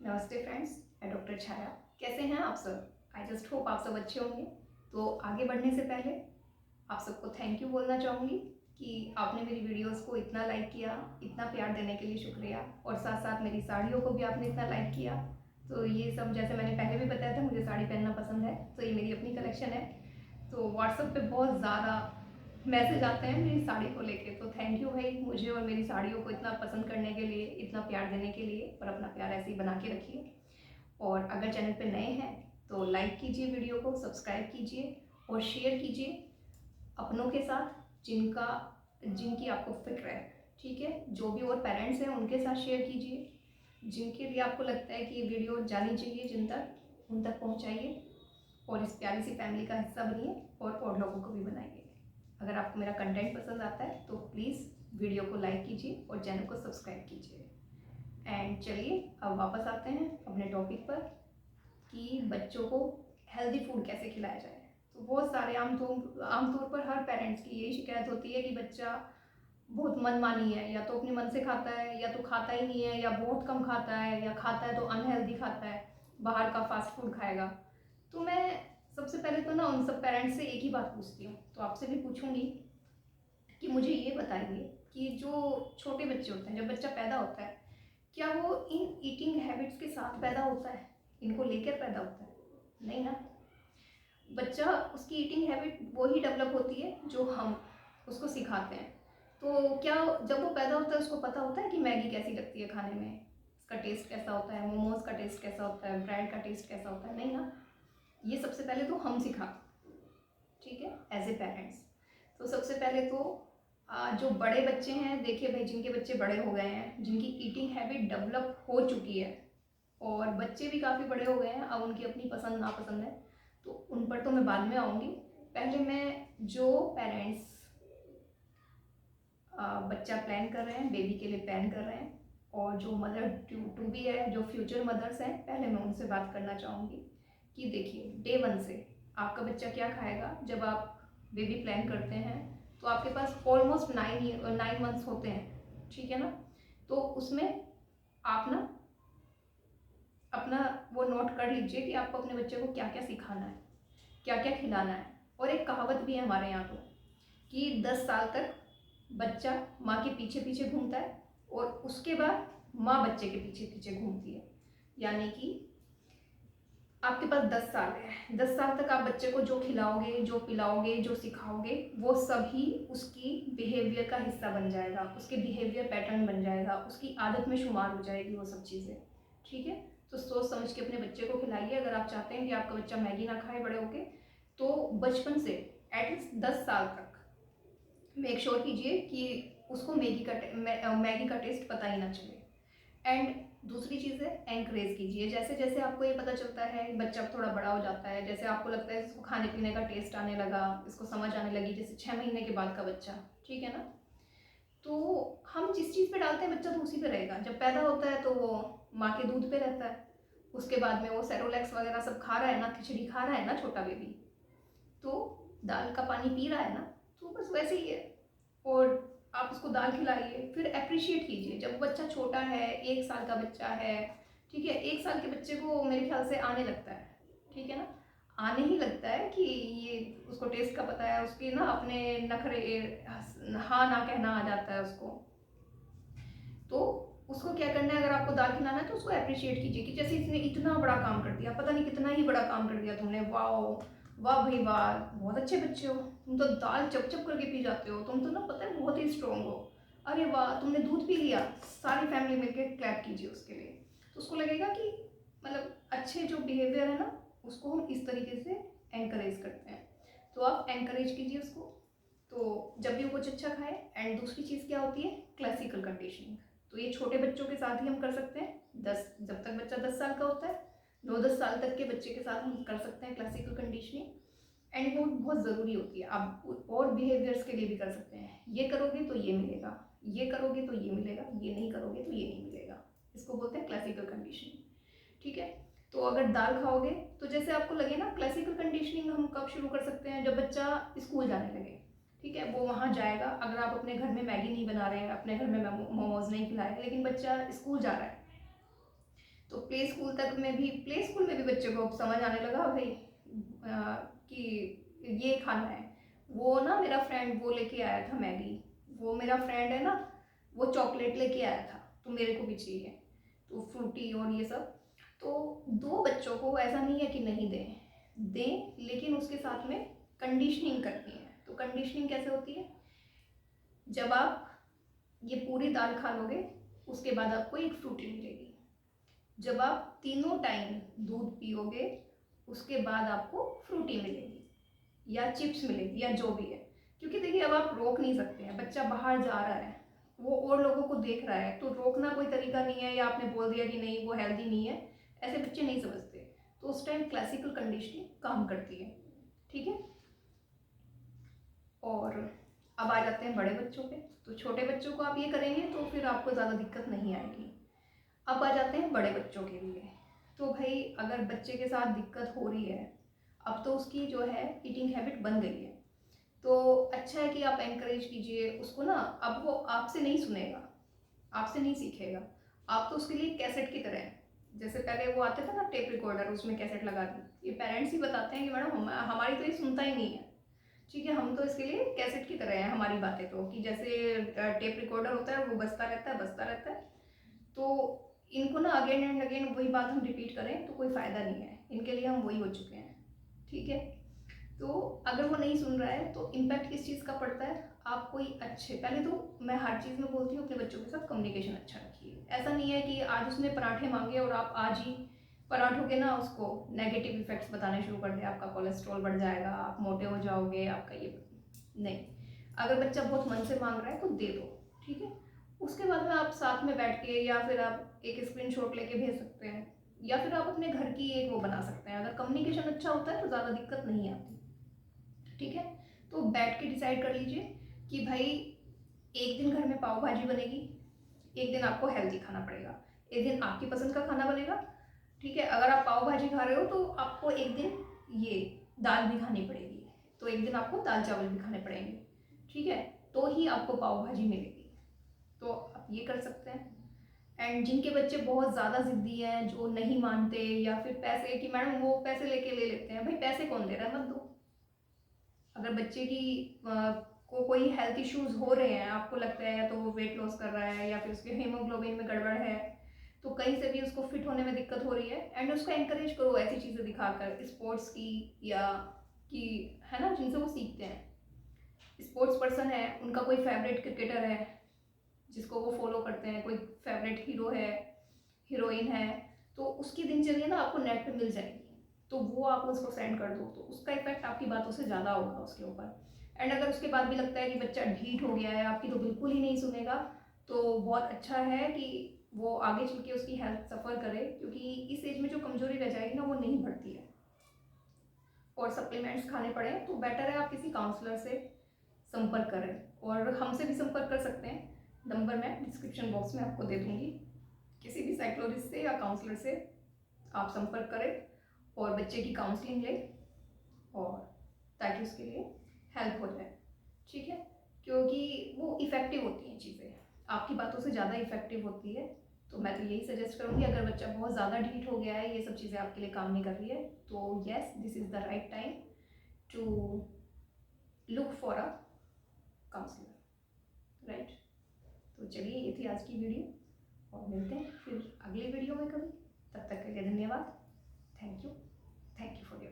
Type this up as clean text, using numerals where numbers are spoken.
नमस्ते फ्रेंड्स, मैं डॉक्टर छाया। कैसे हैं आप सब? आई जस्ट होप आप सब अच्छे होंगे। तो आगे बढ़ने से पहले आप सबको थैंक यू बोलना चाहूँगी कि आपने मेरी वीडियोस को इतना लाइक किया, इतना प्यार देने के लिए शुक्रिया। और साथ साथ मेरी साड़ियों को भी आपने इतना लाइक किया। तो ये सब जैसे मैंने पहले भी बताया था, मुझे साड़ी पहनना पसंद है, तो ये मेरी अपनी कलेक्शन है। तो व्हाट्सएप पे बहुत ज़्यादा मैसेज आते हैं मेरी साड़ी को लेके। तो थैंक यू भाई, मुझे और मेरी साड़ियों को इतना पसंद करने के लिए, इतना प्यार देने के लिए। और अपना प्यार ऐसे ही बना के रखिए। और अगर चैनल पे नए हैं तो लाइक कीजिए, वीडियो को सब्सक्राइब कीजिए और शेयर कीजिए अपनों के साथ जिनकी आपको फिक्र है। ठीक है, जो भी और पेरेंट्स हैं उनके साथ शेयर कीजिए, जिनके लिए आपको लगता है कि ये वीडियो जानी चाहिए, जिन तक उन तक पहुँचाइए। और इस प्यारी सी फैमिली का हिस्सा बनिए और लोगों को भी बनाइए। अगर आपको मेरा कंटेंट पसंद आता है तो प्लीज़ वीडियो को लाइक कीजिए और चैनल को सब्सक्राइब कीजिए। एंड चलिए अब वापस आते हैं अपने टॉपिक पर कि बच्चों को हेल्दी फूड कैसे खिलाया जाए। तो बहुत सारे आमतौर पर हर पेरेंट्स की यही शिकायत होती है कि बच्चा बहुत मनमानी है, या तो अपने मन से खाता है, या तो खाता ही नहीं है, या बहुत कम खाता है, या खाता है तो अनहेल्दी खाता है, बाहर का फास्ट फूड खाएगा। तो मैं सबसे पहले तो ना उन सब पेरेंट्स से एक ही बात पूछती हूँ, तो आपसे भी पूछूंगी कि मुझे ये बताइए कि जो छोटे बच्चे होते हैं, जब बच्चा पैदा होता है, क्या वो इन ईटिंग हैबिट्स के साथ पैदा होता है, इनको लेकर पैदा होता है? नहीं ना। बच्चा, उसकी ईटिंग हैबिट वो ही डेवलप होती है जो हम उसको सिखाते हैं। तो क्या जब वो पैदा होता है उसको पता होता है कि मैगी कैसी लगती है खाने में, इसका टेस्ट कैसा होता है, मोमोज का टेस्ट कैसा होता है, ब्रेड का टेस्ट कैसा होता है? नहीं ना। ये सबसे पहले तो हम सिखाते हैं, ठीक है, एज ए पेरेंट्स। तो सबसे पहले तो जो बड़े बच्चे हैं, देखिए भाई, जिनके बच्चे बड़े हो गए हैं, जिनकी ईटिंग हैबिट डेवलप हो चुकी है और बच्चे भी काफ़ी बड़े हो गए हैं, अब उनकी अपनी पसंद नापसंद है, तो उन पर तो मैं बाद में आऊँगी। पहले मैं जो पेरेंट्स बच्चा प्लान कर रहे हैं, बेबी के लिए प्लान कर रहे हैं, और जो मदर टू बी है, जो फ्यूचर मदर्स हैं, पहले मैं उनसे बात करना चाहूँगी कि देखिए, डे वन से आपका बच्चा क्या खाएगा। जब आप बेबी प्लान करते हैं तो आपके पास ऑलमोस्ट 9 मंथ्स होते हैं, ठीक है ना। तो उसमें आप ना अपना वो नोट कर लीजिए कि आपको अपने बच्चे को क्या क्या सिखाना है, क्या क्या खिलाना है। और एक कहावत भी है हमारे यहाँ तो, कि 10 साल तक बच्चा माँ के पीछे पीछे घूमता है और उसके बाद माँ बच्चे के पीछे पीछे घूमती है। यानी कि आपके पास 10 साल है, 10 साल तक आप बच्चे को जो खिलाओगे, जो पिलाओगे, जो सिखाओगे, वो सभी उसकी बिहेवियर का हिस्सा बन जाएगा, उसके बिहेवियर पैटर्न बन जाएगा, उसकी आदत में शुमार हो जाएगी वो सब चीज़ें। ठीक है, तो सोच समझ के अपने बच्चे को खिलाइए। अगर आप चाहते हैं कि आपका बच्चा मैगी ना खाए बड़े होके, तो बचपन से एटलीस्ट 10 साल तक मेक श्योर कीजिए कि उसको मैगी का टेस्ट पता ही ना चले। एंड दूसरी चीज़ है, एनकरेज कीजिए। जैसे जैसे आपको ये पता चलता है, बच्चा थोड़ा बड़ा हो जाता है, जैसे आपको लगता है इसको खाने पीने का टेस्ट आने लगा, इसको समझ आने लगी, जैसे 6 महीने के बाद का बच्चा, ठीक है ना, तो हम जिस चीज़ पे डालते हैं बच्चा तो उसी पे रहेगा। जब पैदा होता है तो वो माँ के दूध पे रहता है, उसके बाद में वो सेरोलैक्स वगैरह सब खा रहा है ना, खिचड़ी खा रहा है ना छोटा बेबी, तो दाल का पानी पी रहा है ना, तो बस वैसे ही है। और आप उसको दाल खिलाइए, फिर अप्रिशिएट कीजिए। जब बच्चा छोटा है, 1 साल का बच्चा है, ठीक है, 1 साल के बच्चे को मेरे ख्याल से आने लगता है, ठीक है ना, आने ही लगता है कि ये उसको टेस्ट का पता है, उसके ना अपने नखरे, हाँ ना कहना आ जाता है उसको। तो उसको क्या करना है, अगर आपको दाल खिलाना है तो उसको अप्रिशिएट कीजिए कि जैसे इसने इतना बड़ा काम कर दिया, पता नहीं कितना ही बड़ा काम कर दिया तुमने, वाह वाह भाई वाह, बहुत अच्छे बच्चे हो, तुम तो दाल चप चप करके पी जाते हो, तुम तो ना पता है बहुत ही स्ट्रॉन्ग हो, अरे वाह तुमने दूध पी लिया। सारी फैमिली मिलकर क्लैप कीजिए उसके लिए। तो उसको लगेगा कि मतलब अच्छे जो बिहेवियर है ना, उसको हम इस तरीके से एनकरेज करते हैं। तो आप एनकरेज कीजिए उसको, तो जब भी वो कुछ अच्छा खाए। एंड दूसरी चीज़ क्या होती है, क्लासिकल कंडीशनिंग। तो ये छोटे बच्चों के साथ ही हम कर सकते हैं, जब तक बच्चा 10 साल का होता है, 9-10 साल तक के बच्चे के साथ हम कर सकते हैं क्लासिकल कंडीशनिंग। एंड वो बहुत ज़रूरी होती है। आप और बिहेवियर्स के लिए भी कर सकते हैं, ये करोगे तो ये मिलेगा, ये करोगे तो ये मिलेगा, ये नहीं करोगे तो ये नहीं मिलेगा। इसको बोलते हैं क्लासिकल कंडीशनिंग, ठीक है। तो अगर दाल खाओगे, तो जैसे आपको लगे ना, क्लासिकल कंडीशनिंग हम कब शुरू कर सकते हैं, जब बच्चा स्कूल जाने लगे, ठीक है, वो वहाँ जाएगा। अगर आप अपने घर में मैगी नहीं बना रहे हैं, अपने घर में मोमोज नहीं खिला रहे, लेकिन बच्चा स्कूल जा रहा है, तो प्ले स्कूल तक में भी, प्ले स्कूल में भी बच्चे को समझ आने लगा भाई कि ये खाना है। वो ना मेरा फ्रेंड वो लेके आया था मैगी, वो मेरा फ्रेंड है ना वो चॉकलेट लेके आया था, तो मेरे को भी चाहिए, तो फ्रूटी और ये सब। तो दो बच्चों को ऐसा नहीं है कि नहीं दें, दें, लेकिन उसके साथ में कंडीशनिंग करनी है। तो कंडीशनिंग कैसे होती है, जब आप ये पूरी दाल खा लोगे उसके बाद आपको एक फ्रूटी मिलेगी। जब आप तीनों टाइम दूध पियोगे उसके बाद आपको फ्रूटी मिलेगी या चिप्स मिलेगी या जो भी है। क्योंकि देखिए अब आप रोक नहीं सकते हैं, बच्चा बाहर जा रहा है, वो और लोगों को देख रहा है, तो रोकना कोई तरीका नहीं है, या आपने बोल दिया कि नहीं वो हेल्दी नहीं है, ऐसे बच्चे नहीं समझते। तो उस टाइम क्लासिकल कंडीशनिंग काम करती है, ठीक है। और अब आ जाते हैं बड़े बच्चों पे। तो छोटे बच्चों को आप ये करेंगे तो फिर आपको ज़्यादा दिक्कत नहीं आएगी। अब आ जाते हैं बड़े बच्चों के लिए। तो भाई अगर बच्चे के साथ दिक्कत हो रही है, अब तो उसकी जो है ईटिंग हैबिट बन गई है, तो अच्छा है कि आप एनकरेज कीजिए उसको ना। अब वो आपसे नहीं सुनेगा, आपसे नहीं सीखेगा, आप तो उसके लिए कैसेट की तरह हैं। जैसे पहले वो आते थे ना टेप रिकॉर्डर, उसमें कैसेट लगा दी, ये पेरेंट्स ही बताते हैं कि मैडम हमारी तो ये सुनता ही नहीं है, ठीक है, हम तो इसके लिए कैसेट की तरह है हमारी बातें, तो कि जैसे टेप रिकॉर्डर होता है वो बजता रहता है बजता रहता है। तो इनको ना अगेन एंड अगेन वही बात हम रिपीट करें तो कोई फ़ायदा नहीं है, इनके लिए हम वही हो चुके हैं, ठीक है। तो अगर वो नहीं सुन रहा है तो इम्पैक्ट किस चीज़ का पड़ता है, आप कोई अच्छे, पहले तो मैं हर चीज़ में बोलती हूँ अपने बच्चों के साथ कम्युनिकेशन अच्छा रखिए। ऐसा नहीं है कि आज उसने पराठे मांगे और आप आज ही पराठों के ना उसको नेगेटिव इफेक्ट्स बताने शुरू कर दें, आपका कोलेस्ट्रॉल बढ़ जाएगा, आप मोटे हो जाओगे, आपका ये नहीं। अगर बच्चा बहुत मन से मांग रहा है तो दे दो, ठीक है। उसके बाद में आप साथ में बैठ के, या फिर आप एक स्क्रीनशॉट लेके भेज सकते हैं, या फिर आप अपने घर की एक वो बना सकते हैं। अगर कम्युनिकेशन अच्छा होता है तो ज़्यादा दिक्कत नहीं आती, ठीक है। तो बैठ के डिसाइड कर लीजिए कि भाई एक दिन घर में पाव भाजी बनेगी, एक दिन आपको हेल्दी खाना पड़ेगा, एक दिन आपकी पसंद का खाना बनेगा, ठीक है। अगर आप पाव भाजी खा रहे हो तो आपको एक दिन ये दाल भी खानी पड़ेगी, तो एक दिन आपको दाल चावल भी खाने पड़ेंगे, ठीक है, तो ही आपको पाव भाजी मिलेगी। तो आप ये कर सकते हैं। एंड जिनके बच्चे बहुत ज़्यादा ज़िद्दी हैं, जो नहीं मानते, या फिर पैसे कि मैडम वो पैसे लेके ले लेते हैं, भाई पैसे कौन दे रहा है, मत दो। अगर बच्चे की को कोई हेल्थ इश्यूज हो रहे हैं, आपको लगता है या तो वो वेट लॉस कर रहा है या फिर उसके हीमोग्लोबिन में गड़बड़ है, तो कहीं से भी उसको फिट होने में दिक्कत हो रही है, एंड उसको एनकरेज करो ऐसी चीज़ें दिखाकर, स्पोर्ट्स की, या कि है ना जिनसे वो सीखते हैं। स्पोर्ट्स पर्सन है, उनका कोई फेवरेट क्रिकेटर है जिसको वो फॉलो करते हैं, कोई फेवरेट हीरो है, हीरोइन है, तो उसकी दिनचर्या ना आपको नेट पे मिल जाएगी, तो वो आप उसको सेंड कर दो, तो उसका इफेक्ट आपकी बातों से ज़्यादा होगा उसके ऊपर। एंड अगर उसके बाद भी लगता है कि बच्चा ढीठ हो गया है, आपकी तो बिल्कुल ही नहीं सुनेगा, तो बहुत अच्छा है कि वो आगे चल के उसकी हेल्थ सफ़र करे, क्योंकि इस एज में जो कमजोरी रह जाएगी ना वो नहीं बढ़ती है, और सप्लीमेंट्स खाने पड़े तो बेटर है आप किसी काउंसलर से संपर्क करें, और हमसे भी संपर्क कर सकते हैं, नंबर मैं डिस्क्रिप्शन बॉक्स में आपको दे दूँगी। किसी भी साइकोलॉजिस्ट से या काउंसलर से आप संपर्क करें और बच्चे की काउंसलिंग लें, और ताकि उसके लिए हेल्प हो जाए, ठीक है। क्योंकि वो इफ़ेक्टिव होती हैं चीज़ें, आपकी बातों से ज़्यादा इफ़ेक्टिव होती है। तो मैं तो यही सजेस्ट करूँगी, अगर बच्चा बहुत ज़्यादा ढीठ हो गया है, ये सब चीज़ें आपके लिए काम नहीं कर रही है, तो yes this is the right time to look for a counsellor, right. तो चलिए ये थी आज की वीडियो, और मिलते हैं फिर अगली वीडियो में कभी। तब तक के लिए धन्यवाद। Thank you for your